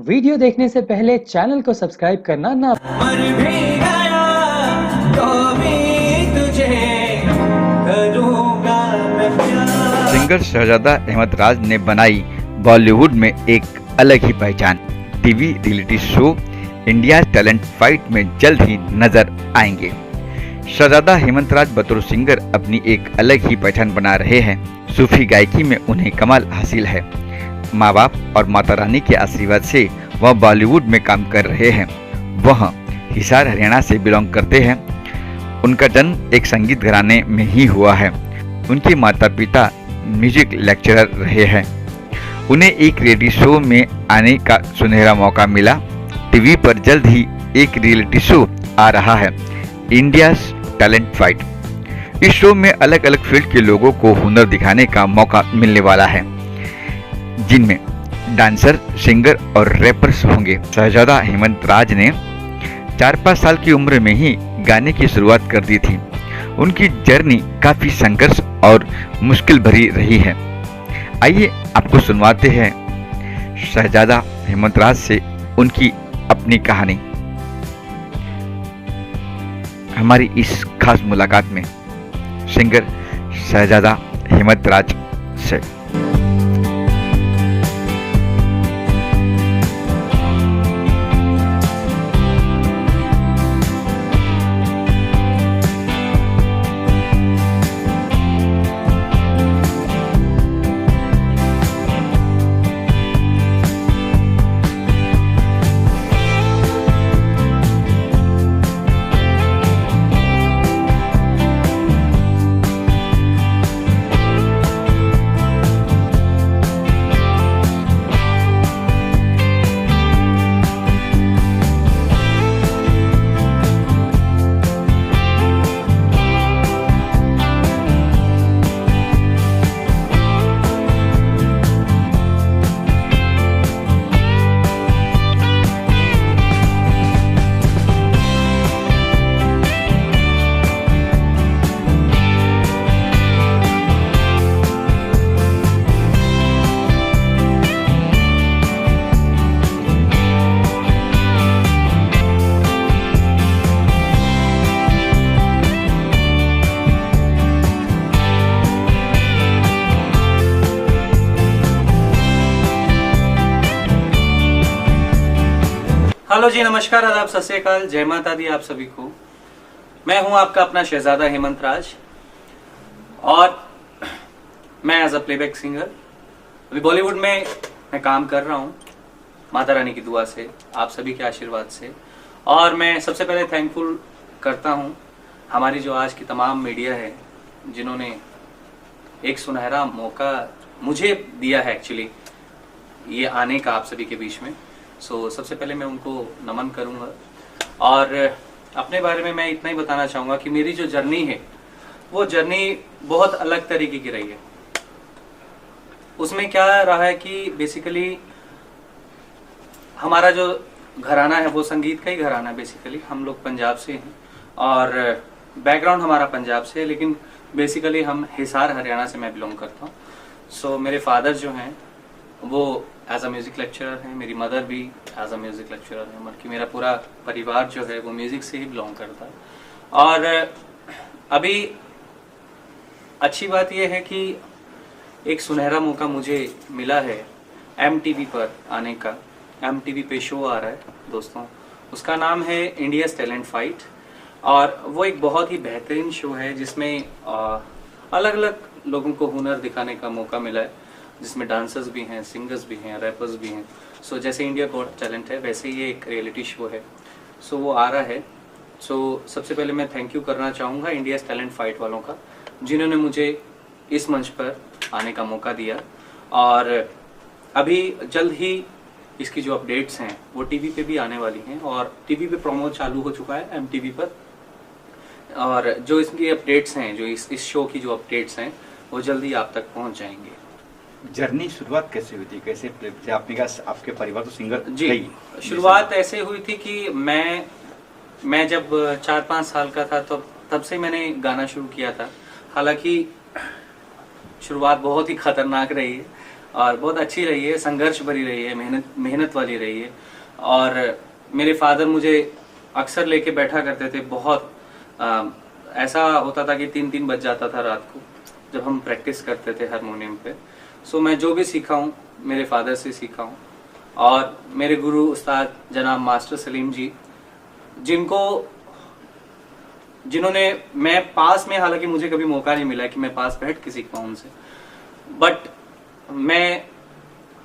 Video देखने से पहले चैनल को सब्सक्राइब करना ना मर भी गया तो भी तुझे करूंगा मैं प्यार। सिंगर शहजादा अहमद राज ने बनाई बॉलीवुड में एक अलग ही पहचान। TV reality show India talent fight में जल्द ही नजर आएंगे। शहजादा हेमंत राज बतौर सिंगर अपनी एक अलग ही पहचान बना रहे हैं। सूफी गायकी में उन्हें कमाल हासिल है। माँ बाप और माता रानी के आशीर्वाद से वह बॉलीवुड में काम कर रहे हैं। वह हिसार हरियाणा से बिलोंग करते हैं। उनका जन्म एक संगीत घराने में ही हुआ है। उनके माता पिता म्यूजिक लेक्चरर रहे हैं। उन्हें एक रियलिटी शो में आने का सुनहरा मौका मिला। टीवी पर जल्द ही एक रियलिटी शो आ रहा है, इंडिया टैलेंट फाइट। इस शो में अलग अलग फील्ड के लोगों को हुनर दिखाने का मौका मिलने वाला है, जिनमें डांसर, सिंगर और रैपर्स होंगे। शहजादा हेमंत राज ने 4-5 साल की उम्र में ही गाने की शुरुआत कर दी थी। उनकी जर्नी काफी संघर्ष और मुश्किल भरी रही है। आइए आपको सुनवाते हैं शहजादा हेमंत राज से उनकी अपनी कहानी। हमारी इस खास मुलाकात में सिंगर शहजादा हेमंत राज से। हेलो जी, नमस्कार, आदाब, सत श्री अकाल, जय माता दी आप सभी को। मैं हूं आपका अपना शहजादा हेमंत राज और मैं एज अ प्लेबैक सिंगर अभी बॉलीवुड में मैं काम कर रहा हूं, माता रानी की दुआ से, आप सभी के आशीर्वाद से। और मैं सबसे पहले थैंकफुल करता हूं हमारी जो आज की तमाम मीडिया है, जिन्होंने एक सुनहरा मौका मुझे दिया है एक्चुअली ये आने का आप सभी के बीच में। सबसे पहले मैं उनको नमन करूंगा। और अपने बारे में मैं इतना ही बताना चाहूँगा कि मेरी जो जर्नी है वो जर्नी बहुत अलग तरीके की रही है। उसमें क्या रहा है कि बेसिकली हमारा जो घराना है वो संगीत का ही घराना है। बेसिकली हम लोग पंजाब से हैं और बैकग्राउंड हमारा पंजाब से है, लेकिन बेसिकली हम हिसार हरियाणा से मैं बिलोंग करता हूँ। मेरे फादर जो हैं वो एज अ म्यूजिक लेक्चरर है, मेरी मदर भी एज अ म्यूजिक लेक्चरर है, बल्कि मेरा पूरा परिवार जो है वो म्यूजिक से ही बिलोंग करता है। और अभी अच्छी बात यह है कि एक सुनहरा मौका मुझे मिला है MTV पर आने का। MTV पे शो आ रहा है दोस्तों, उसका नाम है इंडिया टैलेंट फाइट। और वो एक बहुत ही बेहतरीन शो है जिसमें अलग अलग लोगों को हुनर दिखाने का मौका मिला है, जिसमें डांसर्स भी हैं, सिंगर्स भी हैं, रैपर्स भी हैं। जैसे इंडिया गॉट टैलेंट है वैसे ही एक रियलिटी शो है। वो आ रहा है। सबसे पहले मैं थैंक यू करना चाहूँगा इंडिया टैलेंट फाइट वालों का, जिन्होंने मुझे इस मंच पर आने का मौका दिया। और अभी जल्द ही इसकी जो अपडेट्स हैं वो टीवी पे भी आने वाली हैं और टीवी पे प्रोमो चालू हो चुका है MTV पर। और जो इसकी अपडेट्स हैं, जो इस शो की जो अपडेट्स हैं वो जल्दी आप तक पहुँच जाएंगे। जर्नी शुरुआत कैसे हुई थी? कैसे आपने कहा आपके परिवार तो सिंगर जी, शुरुआत ऐसे हुई थी कि मैं जब 4-5 साल का था तो तब से मैंने गाना शुरू किया था। हालांकि शुरुआत बहुत ही खतरनाक रही है और बहुत अच्छी रही है, संघर्ष भरी रही है, मेहनत वाली रही है। और मेरे फादर मुझे अक्सर लेके बैठा करते थे। बहुत ऐसा होता था कि 3-3 बज जाता था रात को जब हम प्रैक्टिस करते थे हारमोनियम पे। सो मैं जो भी सीखा हूँ मेरे फादर से सीखा हूँ। और मेरे गुरु उस्ताद जनाब मास्टर सलीम जी, जिन्होंने मैं पास में, हालांकि मुझे कभी मौका नहीं मिला कि मैं पास बैठ के सीख पाऊँ उनसे, बट मैं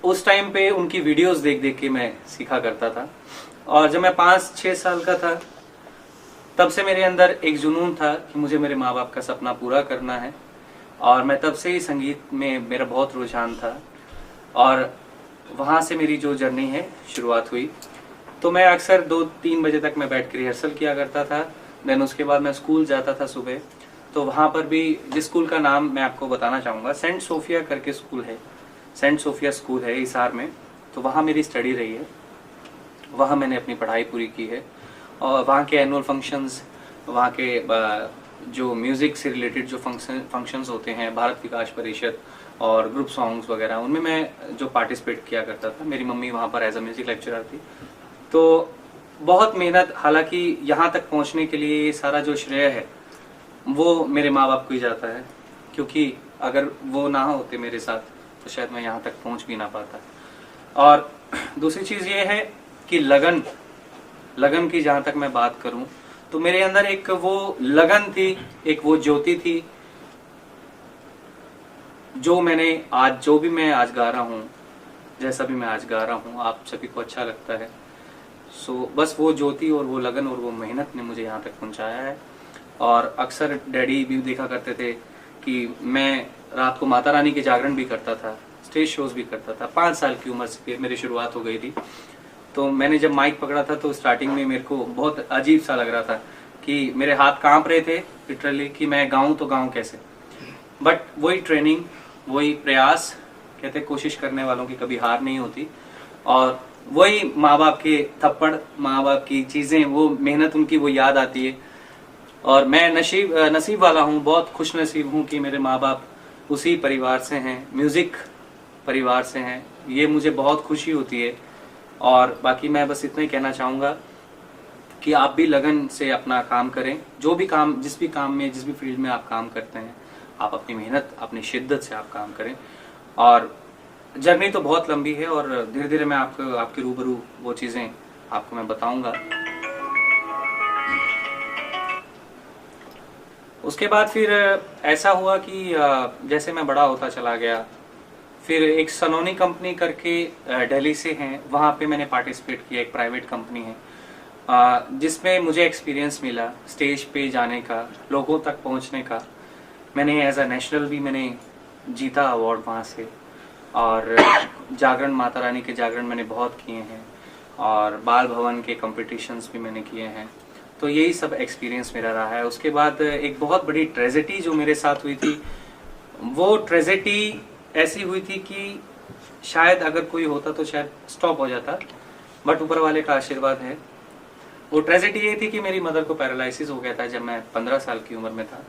उस टाइम पे उनकी वीडियोस देख देख के मैं सीखा करता था। और जब मैं 5-6 साल का था तब से मेरे अंदर एक जुनून था कि मुझे मेरे माँ बाप का सपना पूरा करना है। और मैं तब से ही संगीत में मेरा बहुत रुझान था और वहाँ से मेरी जो जर्नी है शुरुआत हुई। तो मैं अक्सर 2-3 बजे तक मैं बैठ के रिहर्सल किया करता था। देन उसके बाद मैं स्कूल जाता था सुबह। तो वहाँ पर भी, जिस स्कूल का नाम मैं आपको बताना चाहूँगा, सेंट सोफिया करके स्कूल है, सेंट सोफिया स्कूल है हिसार में। तो वहाँ मेरी स्टडी रही है, वहाँ मैंने अपनी पढ़ाई पूरी की है। और वहाँ के एनुअल फंक्शंस, वहाँ के जो म्यूज़िक से रिलेटेड जो फंक्शंस होते हैं, भारत विकास परिषद और ग्रुप सॉन्ग्स वगैरह, उनमें मैं जो पार्टिसिपेट किया करता था। मेरी मम्मी वहाँ पर एज अ म्यूज़िक लेक्चरर थी। तो बहुत मेहनत, हालांकि यहाँ तक पहुँचने के लिए ये सारा जो श्रेय है वो मेरे माँ बाप को ही जाता है, क्योंकि अगर वो ना होते मेरे साथ तो शायद मैं यहाँ तक पहुँच भी ना पाता। और दूसरी चीज़ ये है कि लगन की जहाँ तक मैं बात करूँ तो मेरे अंदर एक वो लगन थी, एक वो ज्योति थी, जो भी मैं आज गा रहा हूँ, जैसा भी मैं आज गा रहा हूँ, आप सभी को अच्छा लगता है। सो बस वो ज्योति और वो लगन और वो मेहनत ने मुझे यहाँ तक पहुँचाया है। और अक्सर डैडी भी देखा करते थे कि मैं रात को माता रानी के जागरण भी करता था, स्टेज शोज भी करता था। 5 साल की उम्र से मेरी शुरुआत हो गई थी। तो मैंने जब माइक पकड़ा था तो स्टार्टिंग में मेरे को बहुत अजीब सा लग रहा था कि मेरे हाथ कांप रहे थे लिटरली, कि मैं गाऊं तो गाऊं कैसे। बट वही ट्रेनिंग, वही प्रयास, कहते कोशिश करने वालों की कभी हार नहीं होती। और वही माँ बाप के थप्पड़, माँ बाप की चीज़ें, वो मेहनत उनकी, वो याद आती है। और मैं नसीब वाला हूँ, बहुत खुश नसीब हूँ कि मेरे माँ बाप उसी परिवार से हैं, म्यूज़िक परिवार से हैं। ये मुझे बहुत खुशी होती है। और बाकी मैं बस इतना ही कहना चाहूँगा कि आप भी लगन से अपना काम करें। जो भी काम, जिस भी काम में, जिस भी फील्ड में आप काम करते हैं, आप अपनी मेहनत, अपनी शिद्दत से आप काम करें। और जर्नी तो बहुत लंबी है और धीरे धीरे मैं आपके रूबरू वो चीज़ें आपको मैं बताऊंगा। उसके बाद फिर ऐसा हुआ कि जैसे मैं बड़ा होता चला गया, फिर एक सलोनी कंपनी करके दिल्ली से हैं, वहाँ पे मैंने पार्टिसिपेट किया। एक प्राइवेट कंपनी है जिसमें मुझे एक्सपीरियंस मिला स्टेज पे जाने का, लोगों तक पहुँचने का। मैंने एज अ नेशनल भी मैंने जीता अवार्ड वहाँ से। और जागरण, माता रानी के जागरण मैंने बहुत किए हैं और बाल भवन के कॉम्पिटिशन्स भी मैंने किए हैं। तो यही सब एक्सपीरियंस मेरा रहा है। उसके बाद एक बहुत बड़ी ट्रेजेडी जो मेरे साथ हुई थी, वो ट्रेजेडी ऐसी हुई थी कि शायद अगर कोई होता तो शायद स्टॉप हो जाता, बट ऊपर वाले का आशीर्वाद है। वो ट्रेजेडी ये थी कि मेरी मदर को पैरालिसिस हो गया था जब मैं 15 साल की उम्र में था।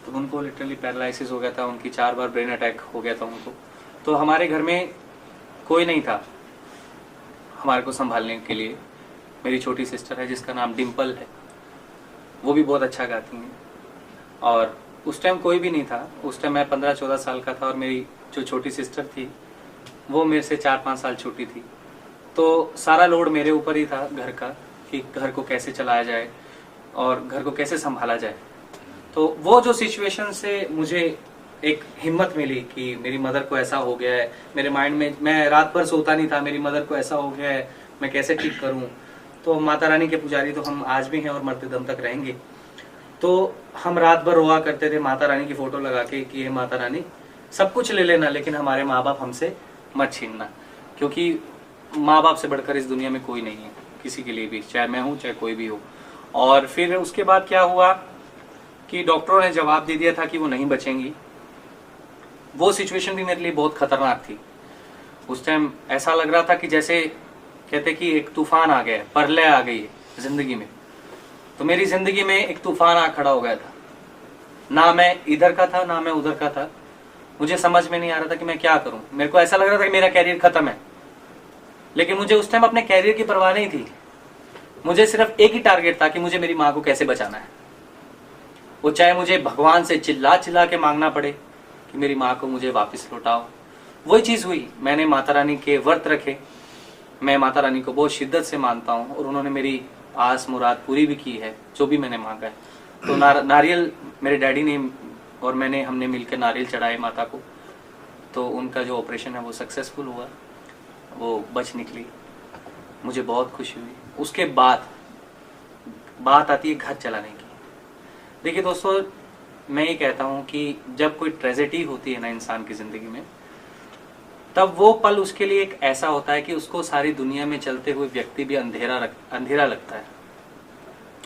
तो उनको लिटरली पैरालिसिस हो गया था, उनकी 4 बार ब्रेन अटैक हो गया था उनको। तो हमारे घर में कोई नहीं था हमारे को संभालने के लिए। मेरी छोटी सिस्टर है जिसका नाम डिम्पल है, वो भी बहुत अच्छा गाती हैं। और उस टाइम कोई भी नहीं था, उस टाइम मैं 15-14 साल का था और मेरी जो छोटी सिस्टर थी वो मेरे से 4-5 साल छोटी थी। तो सारा लोड मेरे ऊपर ही था घर का, कि घर को कैसे चलाया जाए और घर को कैसे संभाला जाए। तो वो जो सिचुएशन से मुझे एक हिम्मत मिली कि मेरी मदर को ऐसा हो गया है। मेरे माइंड में, मैं रात भर सोता नहीं था, मेरी मदर को ऐसा हो गया है, मैं कैसे ठीक करूं। तो माता रानी के पुजारी तो हम आज भी हैं और मरते दम तक रहेंगे। तो हम रात भर रोआ करते थे माता रानी की फोटो लगा के कि हे माता रानी, सब कुछ ले लेना लेकिन हमारे माँ बाप हमसे मत छीनना, क्योंकि माँ बाप से बढ़कर इस दुनिया में कोई नहीं है किसी के लिए भी, चाहे मैं हूँ चाहे कोई भी हो। और फिर उसके बाद क्या हुआ कि डॉक्टरों ने जवाब दे दिया था कि वो नहीं बचेंगी। वो सिचुएशन भी मेरे लिए बहुत खतरनाक थी। उस टाइम ऐसा लग रहा था कि जैसे कहते कि एक तूफान आ गया, प्रलय आ गई है जिंदगी में। तो मेरी जिंदगी में एक तूफान आ खड़ा हो गया था। ना मैं इधर का था ना मैं उधर का था। मुझे समझ में नहीं आ रहा था कि मैं क्या करूं। मेरे को ऐसा लग रहा था कि मेरा कैरियर खत्म है, लेकिन मुझे उस टाइम अपने कैरियर की परवाह नहीं थी। मुझे सिर्फ एक ही टारगेट था कि मुझे मेरी माँ को कैसे बचाना है। वो चाहे मुझे भगवान से चिल्ला चिल्ला के मांगना पड़े कि मेरी माँ को मुझे वापस लौटाओ। वही चीज़ हुई। मैंने माता रानी के व्रत रखे। मैं माता रानी को बहुत शिद्दत से मानता हूँ और उन्होंने मेरी आस मुराद पूरी भी की है, जो भी मैंने मांगा है। तो नारियल मेरे डैडी ने और हमने मिलकर नारियल चढ़ाए माता को, तो उनका जो ऑपरेशन है वो सक्सेसफुल हुआ, वो बच निकली। मुझे बहुत खुशी हुई। उसके बाद बात आती है घर चलाने की। देखिए दोस्तों, मैं ये कहता हूँ कि जब कोई ट्रेजेडी होती है ना इंसान की ज़िंदगी में, तब वो पल उसके लिए एक ऐसा होता है कि उसको सारी दुनिया में चलते हुए व्यक्ति भी अंधेरा लगता है,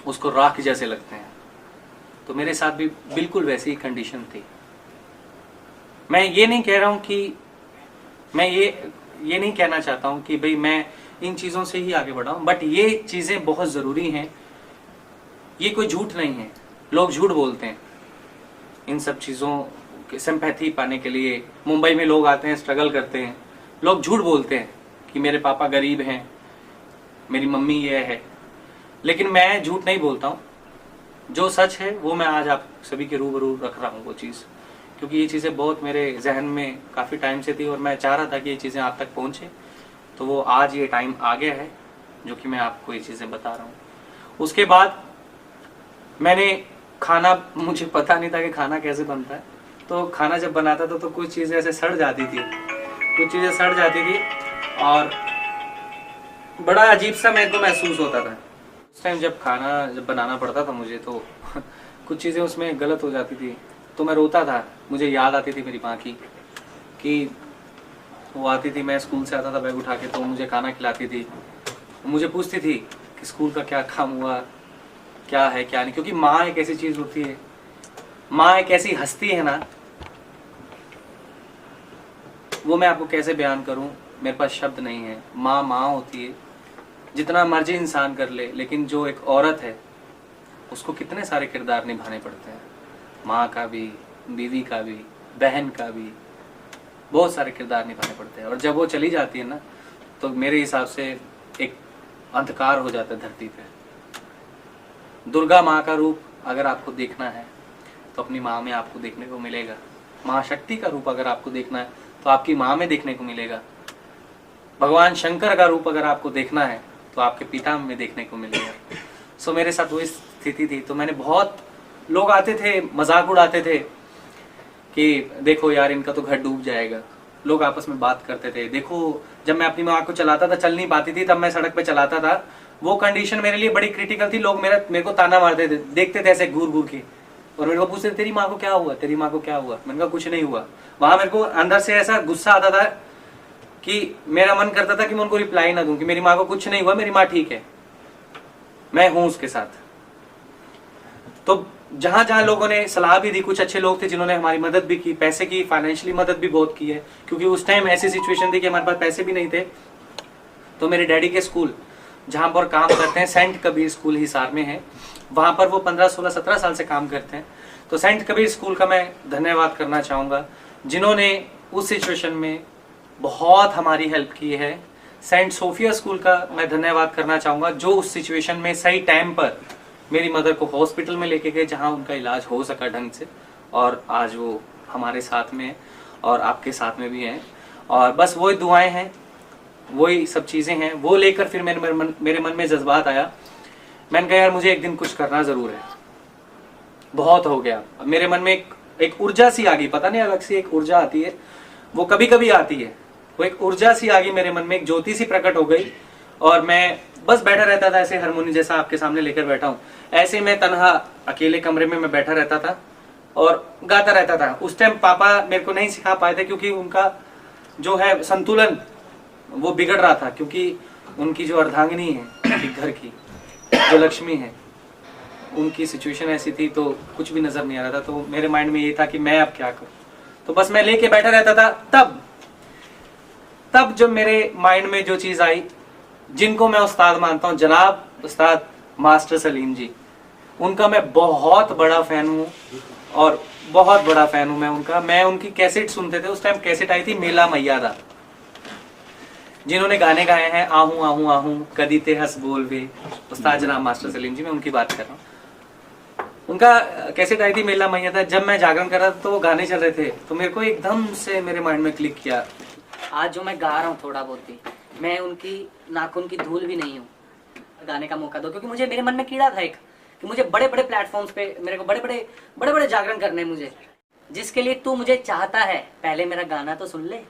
उसको राख जैसे लगते हैं। तो मेरे साथ भी बिल्कुल वैसी ही कंडीशन थी। मैं ये नहीं कह रहा हूँ कि मैं ये नहीं कहना चाहता हूँ कि भाई मैं इन चीज़ों से ही आगे बढ़ा हूँ, बट ये चीज़ें बहुत ज़रूरी हैं। ये कोई झूठ नहीं है। लोग झूठ बोलते हैं इन सब चीज़ों की सिंपैथी पाने के लिए। मुंबई में लोग आते हैं, स्ट्रगल करते हैं, लोग झूठ बोलते हैं कि मेरे पापा गरीब हैं, मेरी मम्मी ये है, लेकिन मैं झूठ नहीं बोलता हूँ। जो सच है वो मैं आज आप सभी के रूबरू रख रहा हूँ वो चीज़, क्योंकि ये चीज़ें बहुत मेरे जहन में काफ़ी टाइम से थी और मैं चाह रहा था कि ये चीज़ें आप तक पहुँचे। तो वो आज ये टाइम आ गया है जो कि मैं आपको ये चीज़ें बता रहा हूँ। उसके बाद मैंने खाना, मुझे पता नहीं था कि खाना कैसे बनता है, तो खाना जब बनाता था तो कुछ चीज़ें ऐसे सड़ जाती थी, और बड़ा अजीब सा मेरे को महसूस होता था। उस टाइम जब खाना बनाना पड़ता था मुझे, तो कुछ चीज़ें उसमें गलत हो जाती थी, तो मैं रोता था। मुझे याद आती थी मेरी माँ की, कि वो आती थी, मैं स्कूल से आता था बैग उठा के, तो मुझे खाना खिलाती थी। मुझे पूछती थी कि स्कूल का क्या काम हुआ, क्या है क्या नहीं, क्योंकि माँ एक ऐसी चीज़ होती है, माँ एक ऐसी हस्ती है ना, वो मैं आपको कैसे बयान करूं, मेरे पास शब्द नहीं है। माँ माँ होती है, जितना मर्जी इंसान कर ले, लेकिन जो एक औरत है उसको कितने सारे किरदार निभाने पड़ते हैं। माँ का भी, बीवी का भी, बहन का भी, बहुत सारे किरदार निभाने पड़ते हैं। और जब वो चली जाती है ना, तो मेरे हिसाब से एक अंधकार हो जाता है धरती पे। दुर्गा माँ का रूप अगर आपको देखना है तो अपनी माँ में आपको देखने को मिलेगा। महाशक्ति का रूप अगर आपको देखना है तो आपकी माँ में देखने को मिलेगा। भगवान शंकर का रूप अगर आपको देखना है तो आपके पिता में देखने को मिलेगा। सो मेरे साथ वही स्थिति थी। तो मैंने बहुत, लोग आते थे, मजाक उड़ाते थे कि देखो यार इनका तो घर डूब जाएगा। लोग आपस में बात करते थे। देखो, जब मैं अपनी माँ को चलाता था, चल नहीं पाती थी, तब मैं सड़क पे चलाता था। वो कंडीशन मेरे लिए बड़ी क्रिटिकल थी। लोग मेरे को ताना मारते थे, देखते थे ऐसे घूर घूर के, और मेरे को पूछते तेरी माँ को क्या हुआ, तेरी माँ को क्या हुआ। मैंने कहा कुछ नहीं हुआ। वहां मेरे को अंदर से ऐसा गुस्सा आता था कि मेरा मन करता था कि मैं उनको रिप्लाई ना दूं कि मेरी माँ को कुछ नहीं हुआ, मेरी माँ ठीक है, मैं हूं उसके साथ। तो जहां जहां लोगों ने सलाह भी दी, कुछ अच्छे लोग थे जिन्होंने हमारी मदद भी की, पैसे की, फाइनेंशियली मदद भी बहुत की है, क्योंकि उस टाइम ऐसी सिचुएशन थी कि हमारे पास पैसे भी नहीं थे। तो मेरे डैडी के स्कूल जहां पर काम करते हैं, सेंट कबीर स्कूल हिसार में है, वहां पर वो 15, 16, 17 साल से काम करते हैं। तो सेंट कबीर स्कूल का मैं धन्यवाद करना चाहूँगा, जिन्होंने उस सिचुएशन में बहुत हमारी हेल्प की है। सेंट सोफिया स्कूल का मैं धन्यवाद करना चाहूँगा, जो उस सिचुएशन में सही टाइम पर मेरी मदर को हॉस्पिटल में लेके गए, जहाँ उनका इलाज हो सका ढंग से, और आज वो हमारे साथ में है और आपके साथ में भी हैं। और बस वही दुआएं हैं, वही सब चीज़ें हैं। वो लेकर फिर मेरे मन में जज्बात आया। मैंने कहा यार मुझे एक दिन कुछ करना ज़रूर है, बहुत हो गया। मेरे मन में एक ऊर्जा सी आ गई, पता नहीं अलग सी एक ऊर्जा आती है, वो कभी कभी आती है। वो एक ऊर्जा सी आ गई मेरे मन में, एक ज्योति सी प्रकट हो गई, और मैं बस बैठा रहता था ऐसे, हारमोनी जैसा आपके सामने लेकर बैठा हूँ, ऐसे मैं तन्हा अकेले कमरे में मैं बैठा रहता था और गाता रहता था। उस टाइम पापा मेरे को नहीं सिखा पाए थे, क्योंकि उनका जो है संतुलन वो बिगड़ रहा था, क्योंकि उनकी जो अर्धांगिनी है घर की, जो लक्ष्मी है, उनकी सिचुएशन ऐसी थी, तो कुछ भी नजर नहीं आ रहा था। तो मेरे माइंड में ये था कि मैं अब क्या करूं। तो बस मैं लेके बैठा रहता था। तब जब मेरे माइंड में जो चीज आई, जिनको मैं उस्ताद मानता हूँ, जनाब उस्ताद मास्टर सलीम जी, उनका मैं बहुत बड़ा फैन हूँ और बहुत बड़ा फैन हूँ मैं उनका। मैं उनकी कैसेट सुनते थे, उस टाइम कैसेट आई थी मेला मैयादा, जिन्होंने गाने गाए हैं आहूं आहूं आहूं, कदी ते हंस बोल वे, उस्ताद जनाब मास्टर सलीम जी, मैं उनकी बात कर रहा हूँ। उनका कैसेट आई थी मेला मैयादा, जब मैं जागरण कर रहा था तो वो गाने चल रहे थे, तो मेरे को एकदम से मेरे माइंड में क्लिक किया। आज जो मैं गा रहा हूँ थोड़ा बहुत भी, मैं उनकी नाखून की धूल भी नहीं हूँ। गाने का मौका दो, क्योंकि मुझे मेरे मन में कीड़ा था एक कि मुझे बड़े बड़े प्लेटफॉर्म्स पे मेरे को बड़े बड़े जागरण करने, मुझे जिसके लिए तू मुझे चाहता है, पहले मेरा गाना तो सुन ले।